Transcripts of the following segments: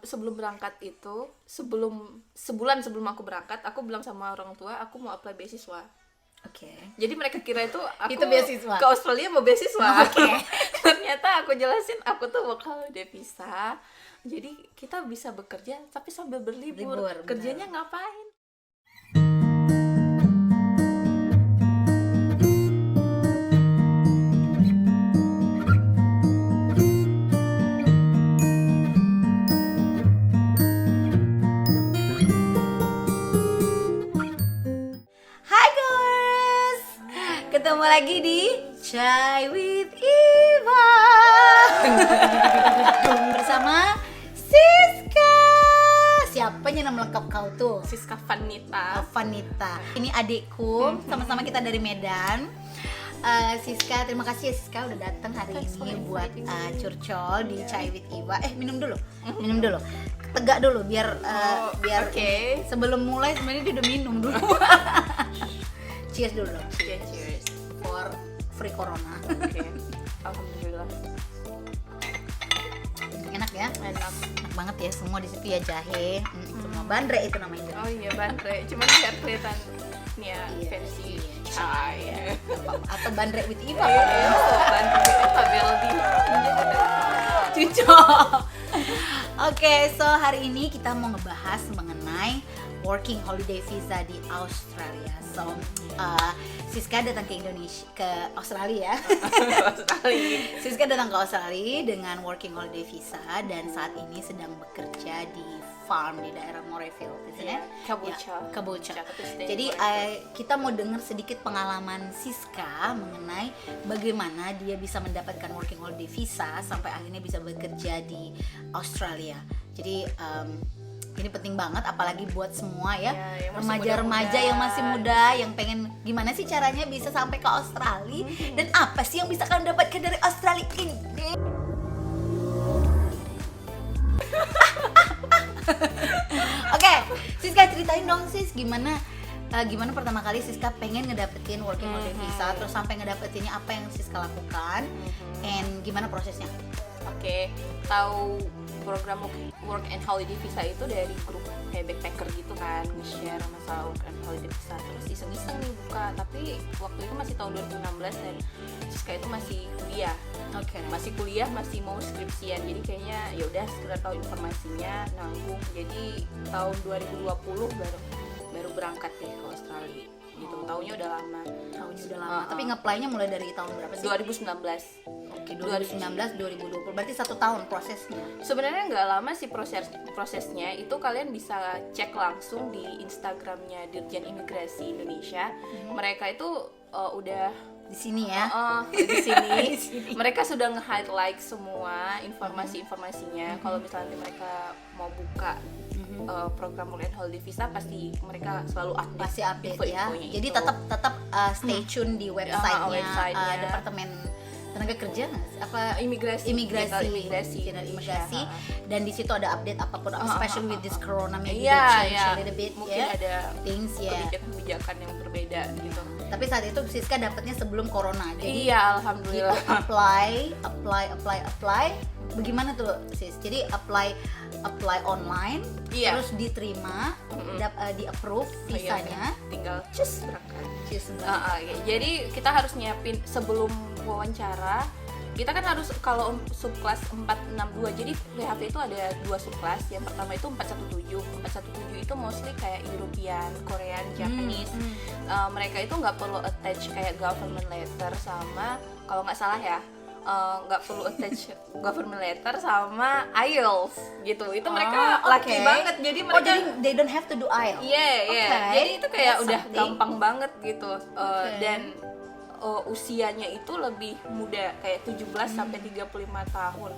sebelum berangkat itu, sebulan sebelum aku berangkat, aku bilang sama orang tua aku mau apply beasiswa. Jadi mereka kira itu aku itu beasiswa ke Australia mau beasiswa. Ternyata aku jelasin aku tuh work holiday visa. Jadi kita bisa bekerja tapi sambil berlibur. Kerjanya ngapain? Ketemu lagi di Chai with Eva bersama Siska. Siapanya nama lengkap kau tuh? Siska Vanita. Vanita. Ini adikku, sama-sama kita dari Medan. Siska, terima kasih ya Siska udah datang hari ini buat curcol di Chai with Eva. Minum dulu. Tegak dulu biar sebelum mulai sebenarnya dia udah minum dulu. Cheers dulu. Cheers. For free corona. Alhamdulillah. Enak ya? Enak banget ya, semua di situ ya jahe. Semua bandre itu namanya. Oh iya bandre, cuman biar kelihatan nih ya fancy. Atau bandre with Eva. Bandre with Eva biar lebih cocok. Oke, so hari ini kita mau ngebahas mengenai working holiday visa di Australia. So, Siska datang ke Australia. Siska datang ke Australia dengan working holiday visa dan saat ini sedang bekerja di farm di daerah Morayfield, Caboolture. Jadi kita mau dengar sedikit pengalaman Siska mengenai bagaimana dia bisa mendapatkan working holiday visa sampai akhirnya bisa bekerja di Australia. Jadi ini penting banget apalagi buat semua ya remaja-remaja yang masih muda yang pengen gimana sih caranya bisa sampai ke Australia dan apa sih yang bisa kalian dapatkan dari Australia ini. Oke, Siska ceritain dong sis gimana pertama kali Siska pengen ngedapetin working holiday visa, terus sampai ngedapetinnya apa yang Siska lakukan, and gimana prosesnya? Tahu program work and holiday visa itu dari grup kayak backpacker gitu kan, nge-share masalah work and holiday visa, terus iseng-iseng nih buka, tapi waktu itu masih tahun 2016 dan Siska itu masih kuliah, masih mau skripsian, jadi kayaknya ya udah sekedar tahu informasinya, nanggung. Jadi tahun 2020 baru berangkat deh ke Australia gitu. Taunya udah lama. Tapi nge-apply-nya mulai dari tahun berapa sih? 2019. 2019 2020 berarti 1 tahun prosesnya. Sebenarnya nggak lama sih prosesnya. Itu kalian bisa cek langsung di Instagramnya Dirjen Imigrasi Indonesia. Mereka itu udah di sini ya. Di sini. Mereka sudah nge-highlight semua informasinya. Kalau misalnya mereka mau buka program work and holiday visa, pasti mereka selalu update ya. Jadi tetap stay tune di website-nya Departemen Tenaga Kerja imigrasi dan di situ ada update apapun, especially with this corona maybe change a little bit, mungkin ada things kebijakan yang berbeda gitu. Tapi saat itu Siska dapatnya sebelum corona, jadi alhamdulillah gitu, apply. Bagaimana tuh sis? Jadi apply online, terus diterima, di approve visanya, tinggal berangkat. Jadi kita harus nyiapin sebelum wawancara. Kita kan harus, kalau subkelas 462, jadi WHV itu ada 2 subkelas. Yang pertama itu 417 itu mostly kayak European, Korean, Japanese. Mereka itu nggak perlu attach kayak government letter sama, kalau nggak salah ya, nggak perlu attach government letter sama IELTS gitu. Itu mereka lucky banget. Jadi mereka they don't have to do IELTS. Jadi itu kayak udah gampang banget gitu. Dan usianya itu lebih muda, kayak 17 sampai 35 tahun.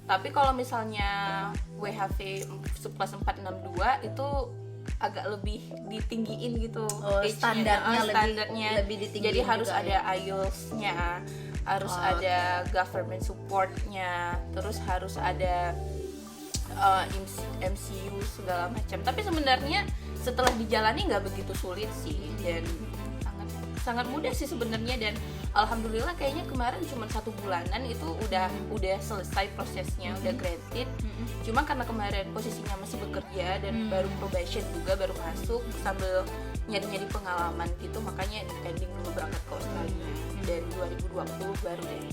Tapi kalau misalnya WHV subkelas 462 itu agak lebih ditinggiin gitu. Standarnya lebih ditinggiin. Jadi harus juga, ada IELTS-nya, harus ada government support-nya, terus harus ada MCU segala macam. Tapi sebenarnya setelah dijalani nggak begitu sulit sih, dan sangat mudah sih sebenarnya, dan alhamdulillah kayaknya kemarin cuma 1 bulanan itu udah selesai prosesnya, udah granted. Cuma karena kemarin posisinya masih bekerja dan baru probation juga, baru masuk sambil nyari-nyari pengalaman gitu, makanya pending dulu berangkat ke Australia dan 2020 baru deh.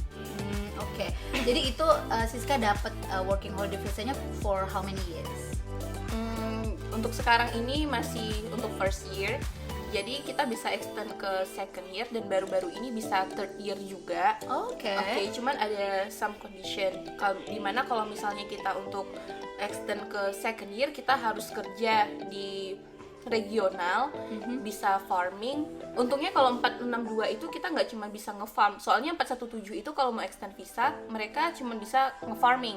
Oke. Jadi itu Siska dapat working holiday visanya for how many years? Untuk sekarang ini masih untuk first year, jadi kita bisa extend ke second year dan baru-baru ini bisa third year juga. Oke. Cuman ada some condition, dimana kalau misalnya kita untuk extend ke second year kita harus kerja di regional, bisa farming. Untungnya kalau 462 itu kita nggak cuma bisa nge-farm, soalnya 417 itu kalau mau extend visa mereka cuma bisa nge-farming.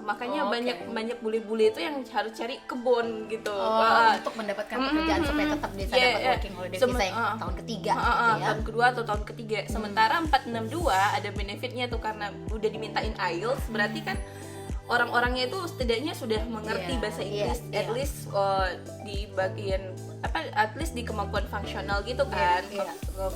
Makanya banyak bule-bule itu yang harus cari kebun gitu. Untuk mendapatkan pekerjaan supaya tetap bisa dapat working holiday visa yang tahun ketiga gitu ya. Tahun kedua atau tahun ketiga. Sementara 462 ada benefitnya tuh karena udah dimintain IELTS, berarti kan orang-orangnya itu setidaknya sudah mengerti bahasa Inggris, at least di bagian at least di kemampuan fungsional gitu kan,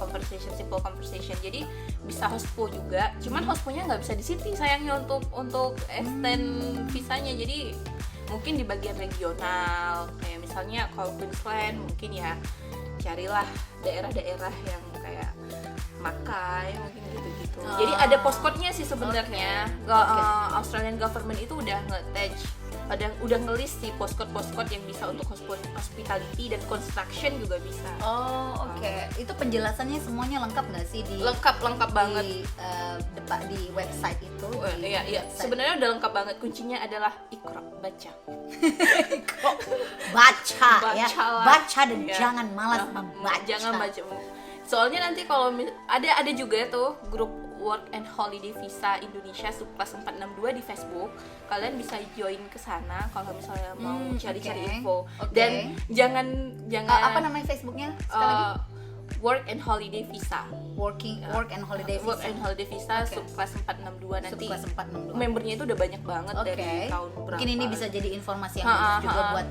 conversation, simple conversation. Jadi bisa hospo juga. Cuman hosponya nggak bisa di city sayangnya untuk extend visanya. Jadi mungkin di bagian regional, kayak misalnya kalau Queensland mungkin ya carilah daerah-daerah yang kayak Mackay mungkin gitu-gitu. Jadi ada postcode-nya sih sebenarnya. Australian government itu udah nge-attach, udah nge-list sih postcode yang bisa untuk hospitality dan construction juga bisa. Itu penjelasannya semuanya lengkap nggak sih di lengkap banget di website itu? Iya. Sebenarnya udah lengkap banget. Kuncinya adalah Iqra, baca. Baca dan jangan malas membaca. Jangan baca. Soalnya nanti kalau ada juga tuh grup Work and Holiday Visa Indonesia subclass 462 di Facebook. Kalian bisa join ke sana kalau misalnya mau cari-cari info. Dan jangan apa namanya Facebooknya sekali lagi? Work and Holiday Visa. Work and Holiday Visa. Work and Holiday Visa subclass 462 nanti. Subclass 462. Membernya itu udah banyak banget dari tahun berapa. Mungkin ini bisa jadi informasi yang bagus juga buat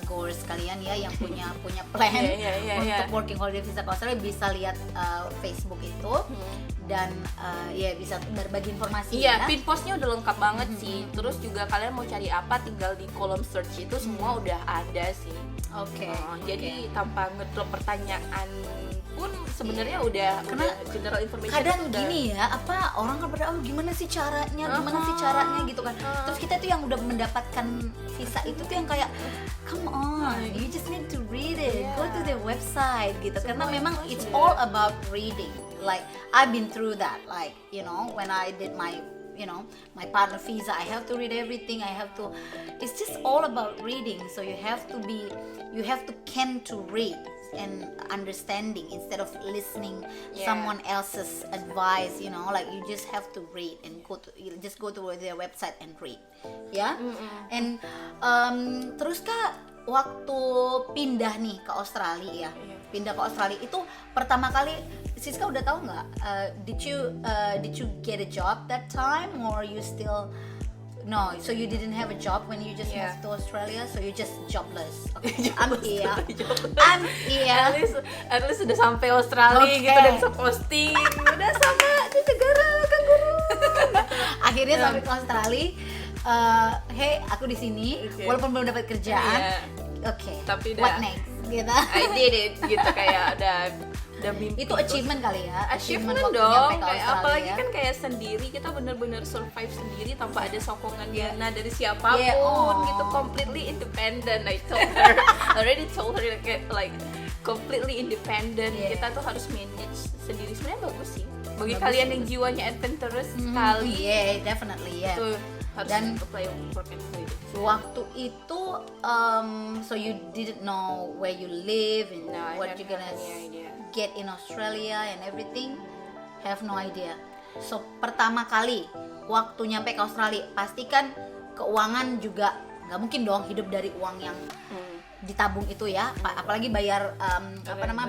goers kalian ya yang punya plan untuk working holiday visa ke Australia, bisa lihat Facebook itu dan bisa berbagi informasi. Pin postnya udah lengkap banget sih. Terus juga kalian mau cari apa tinggal di kolom search itu semua udah ada sih. Jadi tanpa ngedrop pertanyaan pun sebenarnya udah general information. Kadang gini ya, orang kan pada gimana sih caranya gitu kan. Terus kita tuh yang udah mendapatkan visa itu tuh yang kayak come on, you just need to read it, go to the website gitu. Karena memang it's all about reading. Like I've been through that, like when I did my partner visa, I have to read everything. It's just all about reading. So you have to can to read and understanding instead of listening someone else's advice, like you just have to read and go to their website and read. And terus Kak, waktu pindah nih ke Australia pindah ke Australia itu pertama kali Siska udah tahu nggak, did you get a job that time or you still no, so you didn't have a job when you just moved to Australia, so you just jobless. I'm here. At least sudah sampai Australia gitu dan posting udah sama di negara kanguru. Akhirnya sampai ke Australia. Hey, aku di sini walaupun belum dapat kerjaan. Tapi what next? Gitu. I did it gitu, kayak udah mimpi. Itu achievement kali ya. Achievement dong. Apalagi kan kayak sendiri, kita bener-bener survive sendiri tanpa ada sokongan dana dari siapapun gitu, completely independent. I already told her like completely independent. Kita tuh harus manage sendiri. Sebenarnya bagus sih bagi kalian yang jiwanya adventurous sekali. Definitely. Tuh, dan apply work and holiday. Waktu itu so you didn't know where you live and what you're gonna get in Australia and everything, have no idea. So pertama kali waktu nyampe ke Australia, pastikan keuangan juga nggak mungkin dong hidup dari uang yang ditabung itu ya, apalagi bayar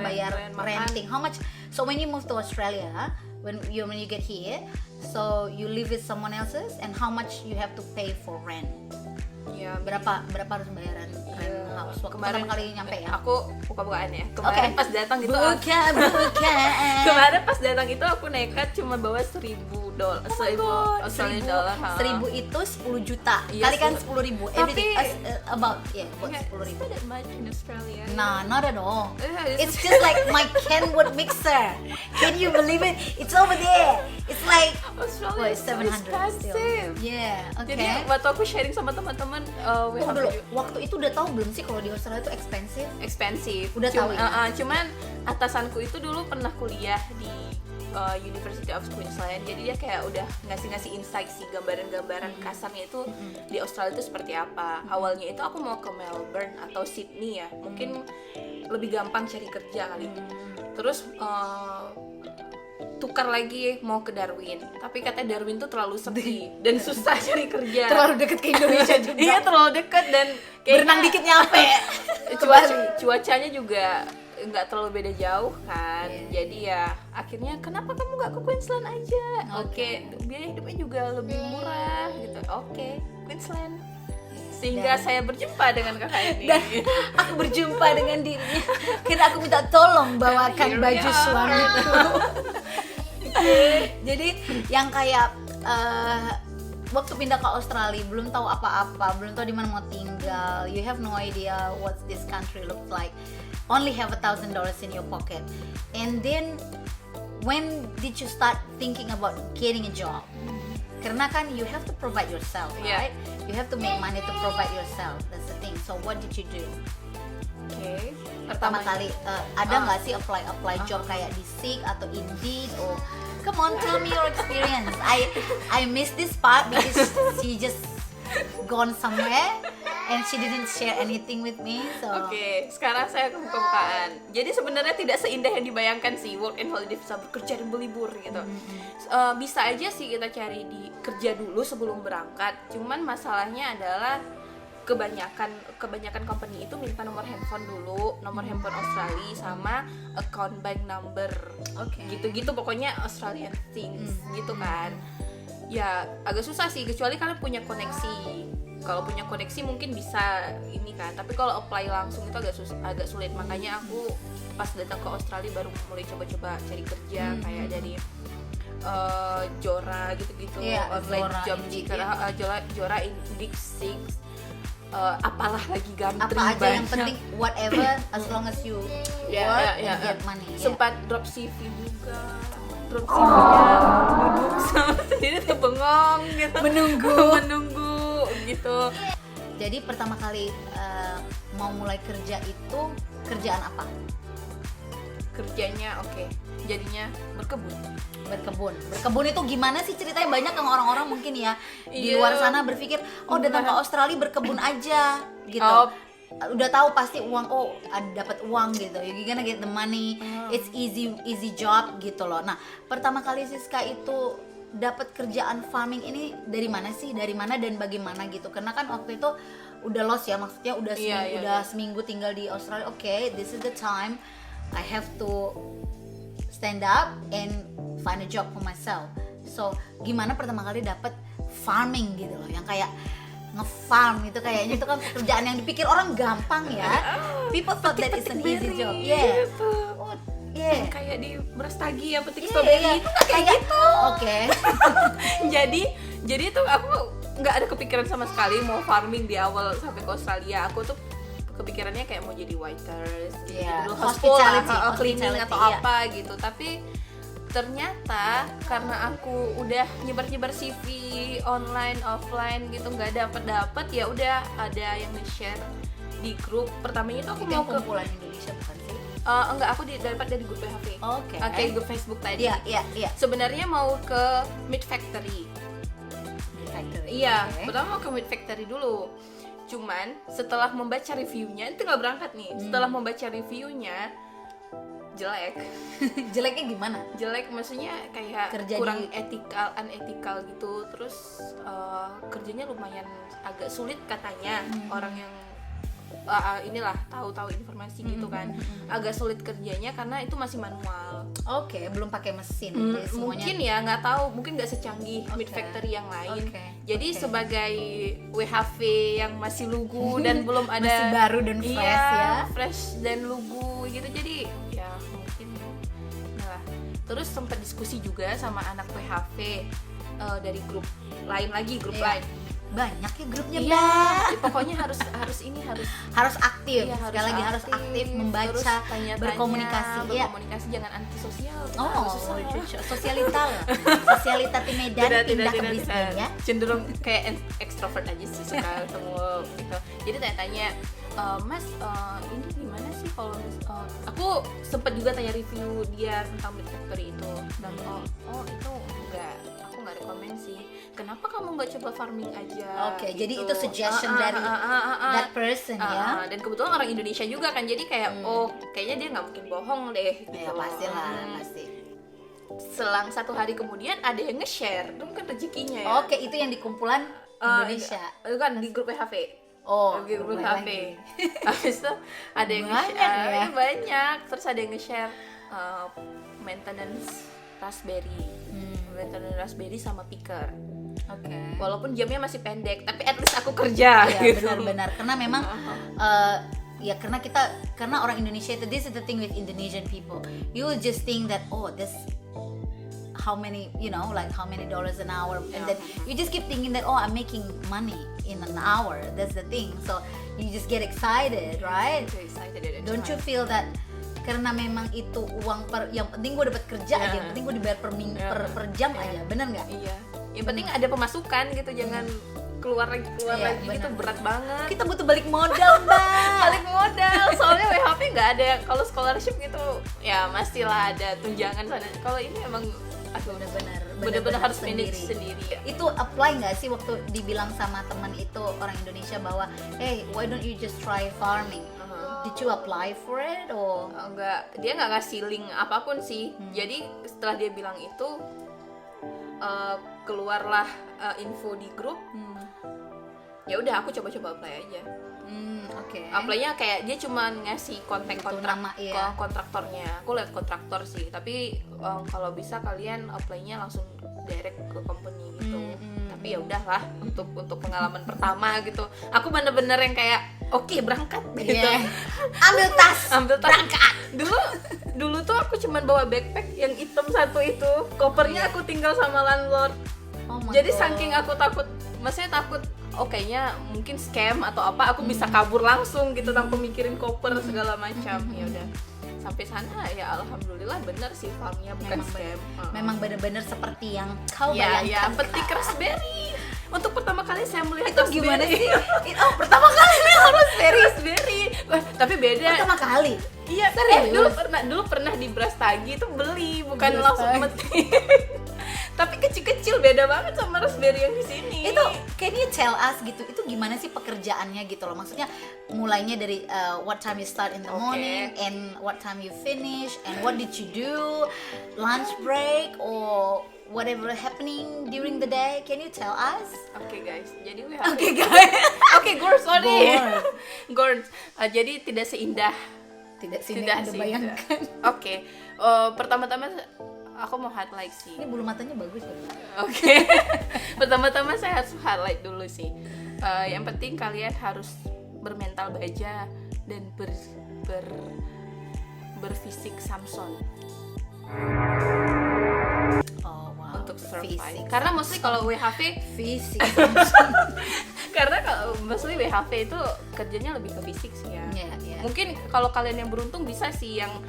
bayar renting. How much? So when you move to Australia, when you get here, So you live with someone else's, and how much you have to pay for rent? Ya, Berapa harus bayaran rent Iya. house waktu Kemarin pertama kali nyampe ya? Aku buka-bukaan ya. Kemarin Oke. pas datang gitu Buka. kemarin pas datang itu aku nekat cuma bawa $1,000 Australian dollar. 1.000 itu 10 juta. Iya, Kalikan 10.000. 10.000. Everything Tapi- about buat Yeah, 10.000. it's not that much in Australia. Nah, not at all. Yeah, It's just like my Kenwood mixer. Can you believe it? It's over there. It's like Australia is so 700 still. expensive. Yeah, okay. Jadi waktu aku sharing sama teman-teman, we have dulu, to- waktu itu udah tahu belum sih kalau di Australia itu expensive? expensive. Udah tahu ya? Cuman atasanku itu dulu pernah kuliah di University of Queensland, jadi dia kayak udah ngasih insight sih gambaran-gambaran kasarnya itu di Australia itu seperti apa. Awalnya itu aku mau ke Melbourne atau Sydney ya, mungkin lebih gampang cari kerja kali. Terus tukar lagi mau ke Darwin, tapi katanya Darwin tuh terlalu sepi dan susah cari kerja. Terlalu deket ke Indonesia juga. Iya, terlalu dekat dan Berenang dikit nyampe. cuacanya juga nggak terlalu beda jauh kan. Iya. Jadi ya akhirnya kenapa kamu nggak ke Queensland aja? Oke. Oke, biaya hidupnya juga lebih murah gitu. Oke, Queensland. Sehingga saya berjumpa dengan kakak ini. Dan aku berjumpa dengan dirinya. Kira aku minta tolong bawakan Here we baju are. suamiku. Jadi yang kayak waktu pindah ke Australia belum tahu apa-apa, belum tahu di mana mau tinggal. You have no idea what this country looks like. Only have $1,000 in your pocket. And then when did you start thinking about getting a job? Karena kan you have to provide yourself, Yeah. right? You have to make money to provide yourself. That's the thing. So what did you do? Oke. Pertama kali ada nggak sih apply job Uh-huh. kayak di Seek atau Indeed? Oh, come on, tell me your experience. I miss this part because she just gone somewhere and she didn't share anything with me. So Oke, sekarang saya ke buka-bukaan. Jadi sebenarnya tidak seindah yang dibayangkan sih work and holiday visa, bekerja dan berlibur gitu. Bisa aja sih kita cari di kerja dulu sebelum berangkat. Cuman masalahnya adalah kebanyakan company itu minta nomor handphone dulu, nomor handphone Australia sama account bank number. Oke. Gitu-gitu pokoknya Australian things gitu kan. Ya agak susah sih kecuali kalian punya koneksi. Kalau punya koneksi mungkin bisa ini kan, tapi kalau apply langsung itu agak sulit. Makanya aku pas datang ke Australia baru mulai coba-coba cari kerja kayak dari Jora gitu-gitu, Iya, online Zora, job Indeed, Jora Indeed Six, apalah lagi Gumtree apa aja yang banyak. penting whatever as long as you Ya, work ya, and ya, get money. ya. Sempat drop CV juga, drop CV-nya duduk sama sendiri tuh bengong gitu, menunggu gitu. Jadi pertama kali mau mulai kerja itu kerjaan apa? Kerjanya oke, jadinya berkebun. Berkebun itu gimana sih ceritanya? Banyak yang orang-orang mungkin ya di Iya. luar sana berpikir oh datang ke Australia berkebun aja gitu. Oh. Udah tahu pasti uang, oh ada dapat uang gitu, you gonna get the money, it's easy job gitu loh. Nah pertama kali Siska itu dapat kerjaan farming ini dari mana sih, dari mana dan bagaimana gitu? Karena kan waktu itu udah lost ya, maksudnya udah Iya, iya. seminggu tinggal di Australia. Oke, this is the time I have to stand up and find a job for myself. So gimana pertama kali dapat farming gitu loh, yang kayak nge-farm itu kayaknya itu kan pekerjaan yang dipikir orang gampang ya. People thought that it's an easy job. Yeah. Gitu. Oh, yeah. Kayak di Brastagi ya, petik Iya, strawberry iya. itu kayak gitu. Oke. jadi tuh aku nggak ada kepikiran sama sekali mau farming di awal sampai ke Australia. Aku tuh kepikirannya kayak mau jadi waiters, Iya, gitu, hospitality, cleaning hospitality, atau iya. apa gitu. Tapi ternyata karena aku udah nyebar CV online offline gitu nggak dapet ya udah ada yang nge-share di grup. Pertamanya itu aku Itu mau yang ke kumpulan Indonesia bukan sih? enggak, aku dapat dari grup PHP. Oke. Oke, grup Facebook tadi. Iya. Sebenarnya mau ke Meat Factory. Factory. Iya, Oke. pertama mau ke Meat Factory dulu. Cuman setelah membaca reviewnya, itu nggak berangkat nih. Setelah membaca reviewnya jelek. Jeleknya gimana? Jelek maksudnya kayak Kerja kurang di- unethical gitu. Terus kerjanya lumayan agak sulit katanya orang yang inilah tahu informasi gitu kan. Agak sulit kerjanya karena itu masih manual. Oke, belum pakai mesin. Jadi semuanya Mungkin ya nggak tahu, mungkin nggak secanggih meat factory yang lain. Jadi sebagai WHV yang masih lugu dan belum ada masih baru dan fresh ya. Fresh dan lugu gitu, jadi ya mungkin nah. Terus sempat diskusi juga sama anak WHV dari grup lain lagi, grup lain. Banyak ya grupnya, Iya, Mbak. pokoknya harus ini harus aktif. Iya, Sekali lagi harus aktif, membaca, terus tanya-tanya, berkomunikasi, jangan antisosial. Sosialita lah. Sosialita di Medan pindah ke Brisbane ya. Cenderung kayak extrovert aja sih, suka ketemu gitu. Jadi tanya-tanya, Mas, ini gimana sih kalau aku sempet juga tanya review dia tentang Meat Factory itu. Dan itu aku nggak rekomen sih. Kenapa kamu nggak coba farming aja? Oke, jadi itu suggestion dari that person ya. Dan kebetulan orang Indonesia juga kan, jadi kayak kayaknya dia nggak mungkin bohong deh. Gitu. Ya pastilah, pasti. Selang 1 hari kemudian ada yang nge-share, itu kan rezekinya ya. Oke, itu yang di kumpulan Indonesia. Itu kan di grup WHV. Di grup WHV. Habis itu ada yang banyak nge-share, ya. banyak. Terus ada yang nge-share maintenance raspberry. Maintenance raspberry sama picker. Oke. Walaupun jamnya masih pendek, tapi at least aku kerja. Ya, gitu. benar-benar. Karena memang ya karena orang Indonesia itu, this is the thing with Indonesian people. You will just think that this how many dollars an hour, and then you just keep thinking that I'm making money in an hour. That's the thing. So you just get excited, right? Don't you feel that karena memang itu uang yang penting gue dapat kerja aja, yang penting gue dibayar per jam aja, bener nggak? Iya. Yang penting ada pemasukan gitu, jangan keluar lagi gitu, berat banget. Kita butuh balik modal, Mbak. Balik modal, soalnya WHP nggak ada. Kalau scholarship gitu ya pastilah ada tunjangan sana. Kalau ini emang benar-benar harus manage sendiri. Itu apply nggak sih waktu dibilang sama teman itu orang Indonesia bahwa hey, why don't you just try farming? Did you apply for it or enggak? Dia nggak ngasih link apapun sih. Jadi setelah dia bilang itu keluarlah info di grup. Ya udah, aku coba-coba apply aja. Apply-nya kayak dia cuma ngasih kontraktornya. Aku lihat kontraktor sih, tapi kalau bisa kalian apply-nya langsung direct ke company gitu. Tapi ya udahlah, untuk pengalaman pertama gitu. Aku bener-bener yang kayak oke, berangkat gitu. Ambil tas, berangkat. Dulu tuh aku cuman bawa backpack yang hitam satu itu. Kopernya aku tinggal sama landlord. Jadi saking aku takut, maksudnya takut kayaknya mungkin scam atau apa, aku bisa kabur langsung gitu tanpa mikirin koper segala macam. Ya udah, sampai sana ya alhamdulillah benar sih, farmnya bukan scam. Memang benar-benar seperti yang kau bayangkan. Ya, petik raspberry. Untuk pertama kali saya melihat itu gimana sih? Pertama kali melihat raspberry. Tapi beda. Pertama kali. Iya, dulu pernah di Brastagi itu beli, bukan langsung metik. Tapi kecil-kecil, beda banget sama raspberry yang di sini. Itu can you tell us gitu, itu gimana sih pekerjaannya gitu loh, maksudnya mulainya dari what time you start in the morning and what time you finish and what did you do, lunch break or whatever happening during the day, can you tell us? Oke guys, jadi Gors, sorry. Gors, jadi tidak seindah Anda bayangkan. Oke, pertama-tama aku mau highlight sih. Ini bulu matanya bagus ya. Oke. Pertama-tama saya harus highlight dulu sih. Yang penting kalian harus bermental baja dan berfisik Samson. Untuk survive. Karena mostly kalau WHV fisik. Karena kalau mostly WHV itu kerjanya lebih ke fisik sih ya. Mungkin kalau kalian yang beruntung bisa sih yang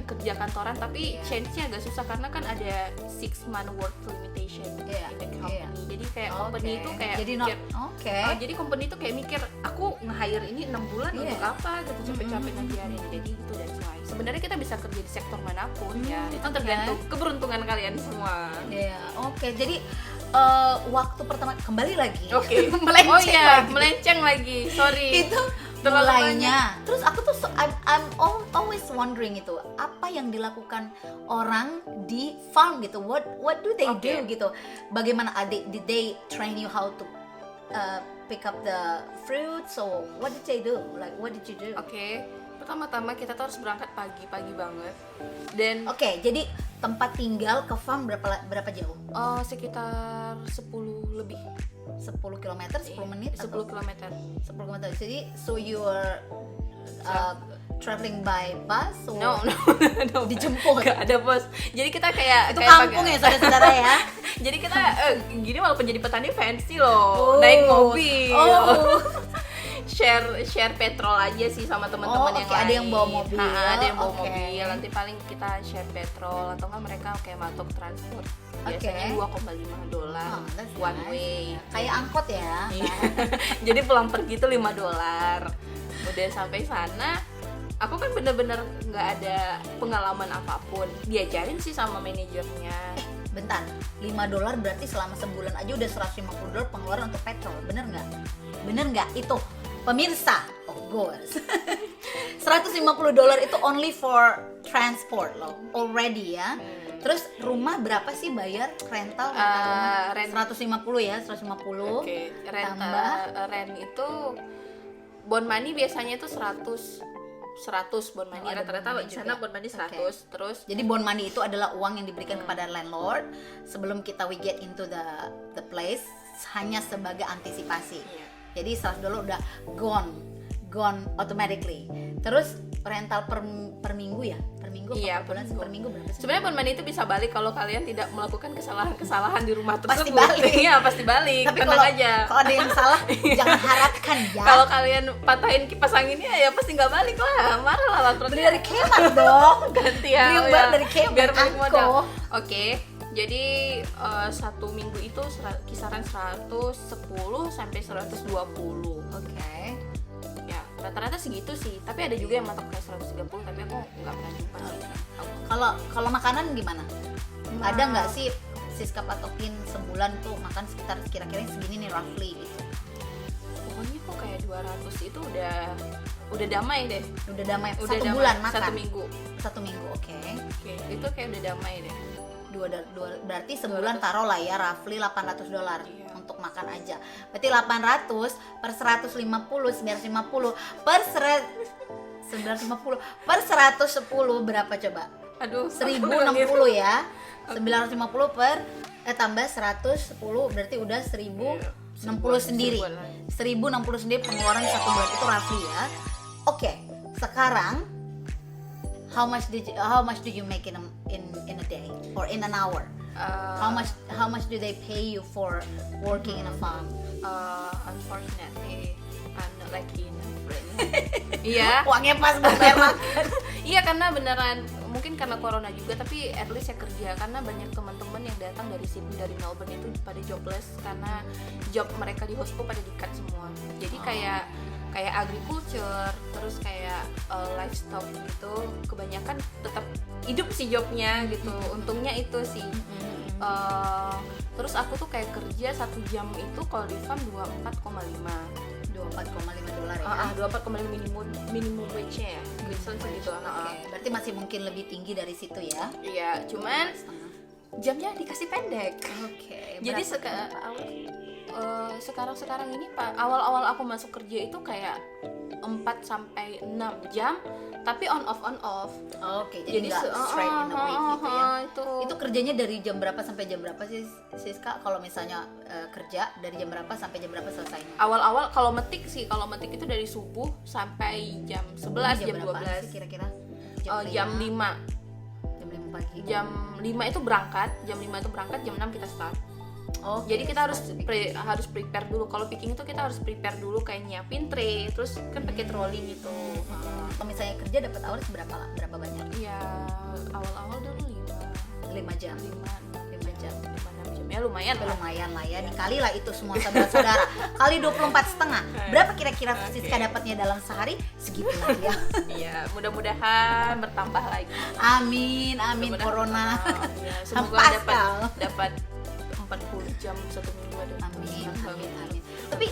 kerja kantoran, tapi chance-nya agak susah karena kan ada 6 month work limitation in the company. Jadi kayak company itu kayak jadi company itu kayak mikir, aku nge-hire ini 6 bulan untuk apa gitu, capek-capek ngajarin. Jadi itu that's why. Sebenarnya kita bisa kerja di sektor manapun ya. Itu tergantung keberuntungan kalian semua. Jadi waktu pertama kembali lagi. Melenceng lagi. Sorry. Itu mulainya. Terus aku tuh I'm always wondering itu, apa yang dilakukan orang di farm gitu. What do they do gitu. Bagaimana did they train you how to pick up the fruits? So what did they do? Like what did you do? Oke, pertama-tama kita tuh harus berangkat pagi-pagi banget. Dan Oke, jadi tempat tinggal ke farm berapa jauh? sekitar 10 lebih. 10 km, 10 menit 10 atau kilometer. 10 km. Jadi so you are traveling by bus or No, dijemput? Gak ada bos. Jadi kita kayak Itu kayak kampung ya saudara-saudara ya. Jadi kita gini walaupun jadi petani fancy loh, Oh. naik mobil. Oh. share petrol aja sih sama teman-teman Oh, yang oke, ada lain. yang bawa mobil. Ada yang bawa Oke. mobil. Nanti paling kita share petrol atau enggak mereka kayak matok transport. Biasanya Oke. $2,5 Oh, that's one nice. way. Kayak angkot ya. Iya. Jadi pulang pergi tuh $5. Udah sampai sana, aku kan bener-bener nggak ada pengalaman apapun. Diajarin sih sama manajernya. Bentar, $5 berarti selama sebulan aja udah $150 pengeluaran untuk petrol, bener nggak? Bener nggak? Itu pemirsa, of course. $150 itu only for transport loh, already ya. Terus rumah berapa sih bayar rental rumah? Rent. 150 ya, 150. Oke, Tambah. rent itu bond money biasanya itu 100 bond money. Oh, ada Rata-rata bond money di sana juga. bond money 100. Oke. Terus Jadi bond money itu adalah uang yang diberikan kepada landlord sebelum kita we get into the place, hanya sebagai antisipasi. Iya. Jadi $100 udah gone automatically. Terus rental per minggu ya? Per minggu apa Iya, per bulan sih? per Per minggu berapa sih? sebenarnya bond money itu bisa balik kalau kalian tidak melakukan kesalahan-kesalahan di rumah Pasti tersebut. balik. Iya, pasti balik. Tapi Tenang kalau aja. kalau ada yang salah jangan harapkan ya. Kalau kalian patahin kipas anginnya ya pasti nggak balik lah. Marah lah Beli dari Kmart dong. ganti ya. Beli oh barang ya. dari Kmart, Biar balik Angko. modal. Oke. Jadi satu minggu itu kisaran 110 sampai 120. Oke. Ya, rata-rata segitu sih. Tapi ada juga yang matok kayak 130, tapi aku nggak pernah jumpa sih. Kalau makanan gimana? Nah. Ada nggak sih Siska patokin sebulan tuh makan sekitar kira-kira segini nih roughly gitu? Pokoknya kok kayak 200 itu udah damai deh. Udah damai Udah satu damai. bulan makan. 1 minggu. Satu minggu, oke. Oke, itu kayak udah damai deh. Berarti sebulan 200. taruh lah ya roughly $800 Iya. untuk makan aja. Berarti 800 per 150 950 per 950 per 110 berapa coba? Aduh, 1060 ya. 950 per tambah 110 berarti udah 1060 sendiri. 1060 sendiri pengeluaran satu bulan itu roughly ya. Oke, sekarang how much do you make in a day or in an hour? How much do they pay you for working in a farm? Unfortunately, I'm not lucky enough right now. Iya. Uangnya pas buat bayar makan. Iya, karena beneran mungkin karena corona juga, tapi at least saya kerja karena banyak teman-teman yang datang dari Sydney, dari Melbourne itu pada jobless karena job mereka di hospo pada di-cut semua. Jadi kayak agriculture, terus kayak livestock gitu, kebanyakan tetap hidup sih jobnya gitu. Untungnya itu sih. Terus aku tuh kayak kerja 1 jam itu kalau di farm $24,5 ya. 24,5 minimum wage-nya ya. Queensland segitu. Oke, berarti masih mungkin lebih tinggi dari situ ya. Iya, cuman jamnya dikasih pendek. Oke. Jadi sekarang ini Pak, awal-awal aku masuk kerja itu kayak 4 sampai 6 jam, tapi on off. Oke, jadi nggak straight in a week gitu ya. Itu Itu kerjanya dari jam berapa sampai jam berapa sih Siska? Kalau misalnya kerja dari jam berapa sampai jam berapa selesainya? awal-awal kalau metik itu dari subuh sampai jam 11, jam berapaan 12. sih kira-kira? Jam 5. Jam 5 pagi. Jam 5 itu berangkat, jam 6 kita start. Oke, Jadi kita start. harus prepare dulu. Kalau picking itu kita harus prepare dulu kayak nyiapin tray, terus kan pakai trolley gitu. Kalau misalnya kerja dapat hours berapa banyak? Iya, awal-awal dulu 5 jam. 5 jam. 6 jam. Ya lumayan lah. Lumayan lah ya, dikali lah itu semua saudara-saudara. Kali 24,5. Berapa kira-kira Siska dapatnya dalam sehari? Segitu lah ya. Iya, mudah-mudahan bertambah lagi. Amin, Mudah-mudahan corona. Iya, semoga Pascal. dapat 40 jam 1 minggu ada. Amin. Tapi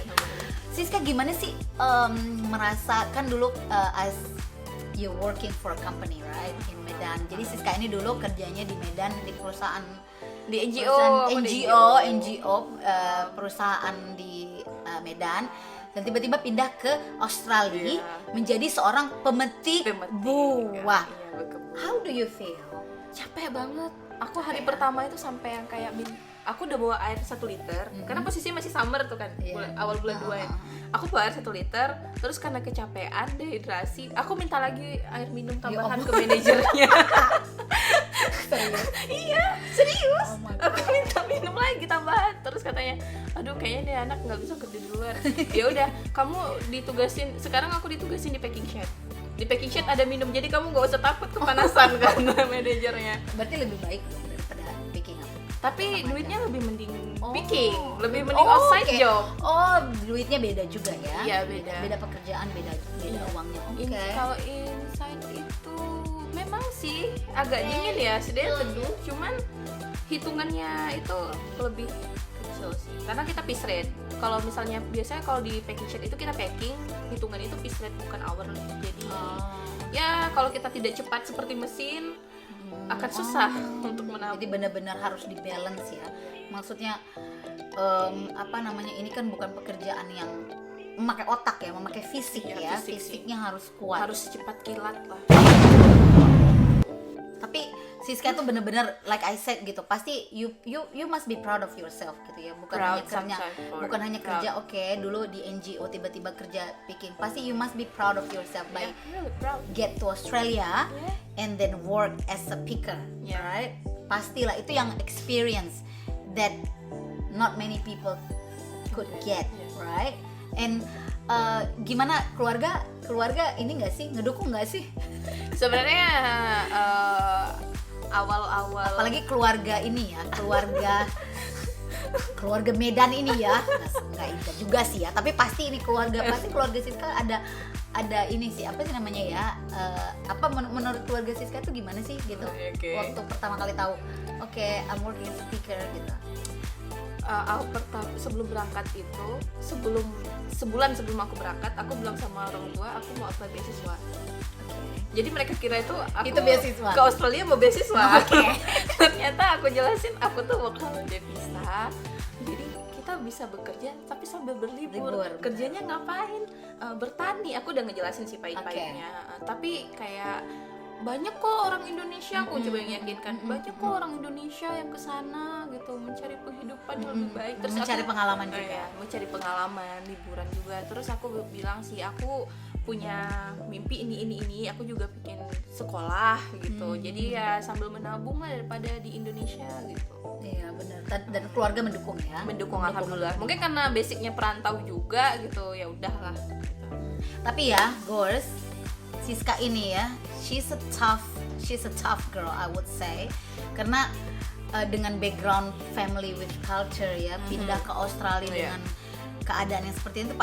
Siska gimana sih merasakan dulu as you working for a company right in Medan. Jadi Siska ini dulu kerjanya di Medan di perusahaan Di NGO, perusahaan di Medan dan tiba-tiba pindah ke Australia menjadi seorang pemetik buah. How do you feel? Capek banget. Aku hari pertama itu sampai yang kayak aku udah bawa air 1 liter karena posisinya masih summer tuh kan, awal bulan 2 ya. Aku bawa air 1 liter, terus karena kecapean, dehidrasi, aku minta lagi air minum tambahan ke manajernya. Iya, serius. Aku minta minum lagi tambahan, terus katanya, aduh kayaknya dia anak nggak bisa kerja di luar. Ya udah, kamu ditugasin. Sekarang aku ditugasin di packing shed. Di packing shed ada minum, jadi kamu nggak usah takut kepanasan karena manajernya. Berarti lebih baik dong daripada picking up. Tapi duitnya lebih mending picking, lebih mending outside job. Oh, duitnya beda juga ya? Iya, beda. Beda pekerjaan, beda uangnya. Kalau inside itu memang sih agak dingin ya, sedikit teduh, cuman hitungannya itu lebih kecil sih. Karena kita piece rate. Kalau misalnya biasanya kalau di packing shed itu kita packing, hitungan itu piece rate bukan hourly. Jadi ya kalau kita tidak cepat seperti mesin akan susah untuk menabung. Jadi benar-benar harus di-balance ya. Maksudnya ini kan bukan pekerjaan yang memakai otak ya, memakai fisik ya. Fisiknya harus kuat. Harus cepat kilat lah. Tapi Siska tuh benar-benar like I said gitu, pasti you must be proud of yourself gitu ya. Bukan hanya kerja dulu di NGO tiba-tiba kerja picking. Pasti you must be proud of yourself by get to Australia and then work as a picker, right? Pastilah itu yang experience that not many people could get, right? And gimana keluarga ini nggak sih, ngedukung nggak sih? Sebenarnya awal-awal, apalagi keluarga ini ya, keluarga Medan ini ya, nggak ingat juga sih ya, tapi pasti ini keluarga Siska ada ini sih, apa sih namanya ya, menurut keluarga Siska tuh gimana sih gitu, waktu pertama kali tahu I'm working as a speaker gitu. Sebelum berangkat itu, sebulan sebelum aku berangkat, aku bilang sama orang tua aku mau apply beasiswa. Jadi mereka kira itu aku beasiswa ke Australia mau beasiswa. Ternyata aku jelasin aku tuh bakal devisa. Jadi kita bisa bekerja tapi sambil berlibur. Kerjanya ngapain? Bertani. Aku udah ngejelasin sih pahit-pahitnya. Tapi kayak banyak kok orang Indonesia, aku coba yakinkan, banyak kok orang Indonesia yang kesana gitu mencari penghidupan yang lebih baik. Terus mencari pengalaman juga. Ya, mencari pengalaman, liburan juga. Terus aku bilang sih aku punya mimpi ini, aku juga bikin sekolah gitu. Jadi ya sambil menabung lah daripada di Indonesia gitu. Iya benar. Dan keluarga mendukung ya. Mendukung alhamdulillah. Mungkin karena basicnya perantau juga gitu, ya udahlah. Gitu. Tapi ya, girls, Siska ini ya, she's a tough girl I would say, karena dengan background family with culture ya, pindah ke Australia dengan keadaan yang seperti itu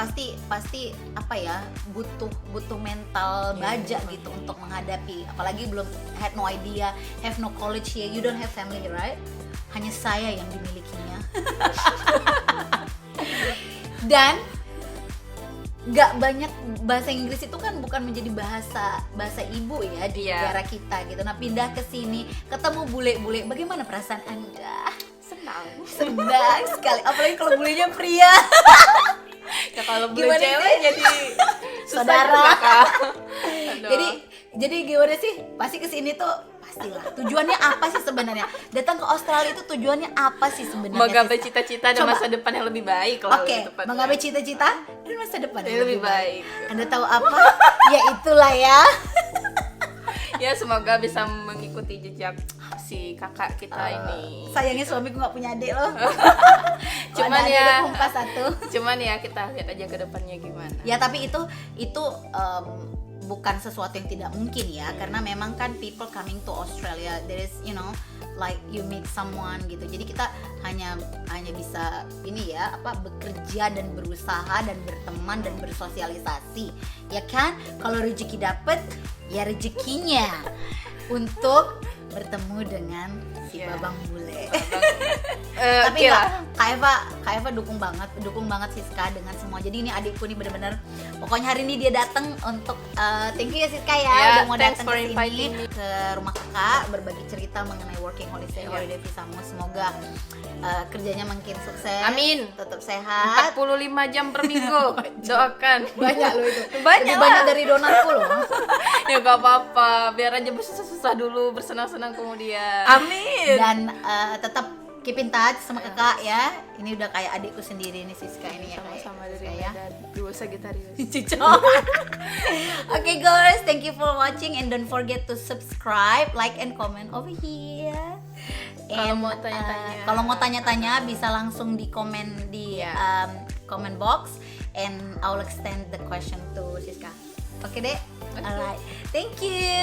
pasti apa ya, butuh mental baja gitu untuk menghadapi, apalagi belum had no idea, have no college here, you don't have family right, hanya saya yang dimilikinya. Dan nggak banyak, bahasa Inggris itu kan bukan menjadi bahasa ibu ya di negara kita gitu. Nah pindah ke sini ketemu bule-bule, bagaimana perasaan Anda? Senang sekali, apalagi kalau bulenya pria. Ya kalau bule cewek jadi saudara. Jadi gimana sih? Pasti kesini tuh pastilah. Tujuannya apa sih sebenarnya? Datang ke Australia itu tujuannya apa sih sebenarnya? Menggapai cita-cita dan masa depan yang lebih baik lah. Menggapai cita-cita dan masa depan yang lebih baik. Anda tahu apa? Ya itulah ya. Ya semoga bisa mengikuti jejak si kakak kita ini. Sayangnya suamiku nggak punya adik loh. Cuman ya kita lihat aja ke depannya gimana. Ya tapi itu bukan sesuatu yang tidak mungkin ya, karena memang kan people coming to Australia, there is like you meet someone gitu. Jadi kita hanya bisa bekerja dan berusaha dan berteman dan bersosialisasi. Ya kan? Kalau rezeki dapet, ya rezekinya untuk bertemu dengan si babang bule. Tapi Kak Eva dukung banget Siska dengan semua. Jadi ini adikku nih benar-benar, pokoknya hari ini dia datang untuk thank you ya Siska ya udah mau datang ke sini. ke rumah kakak berbagi cerita mengenai working holiday visamu. Semoga kerjanya makin sukses. Amin. Tetap sehat. 45 jam per minggu. Doakan. Banyak loh itu. Banyak Lebih banyak dari donatku loh. Ya gak apa-apa, biar aja bersusah-susah dulu, bersenang-senang kemudian. Amin. Dan tetap keep in touch sama kakak ya. Ini udah kayak adikku sendiri nih Siska ini ya. Sama-sama kayak dari Siska ya. Medan, dua Sagittarius. Okay guys, thank you for watching and don't forget to subscribe, like and comment over here. Kalau And, mau tanya-tanya. kalau mau tanya-tanya bisa langsung di komen di comment box and I will extend the question to Siska. Oke deh. Alright. Thank you.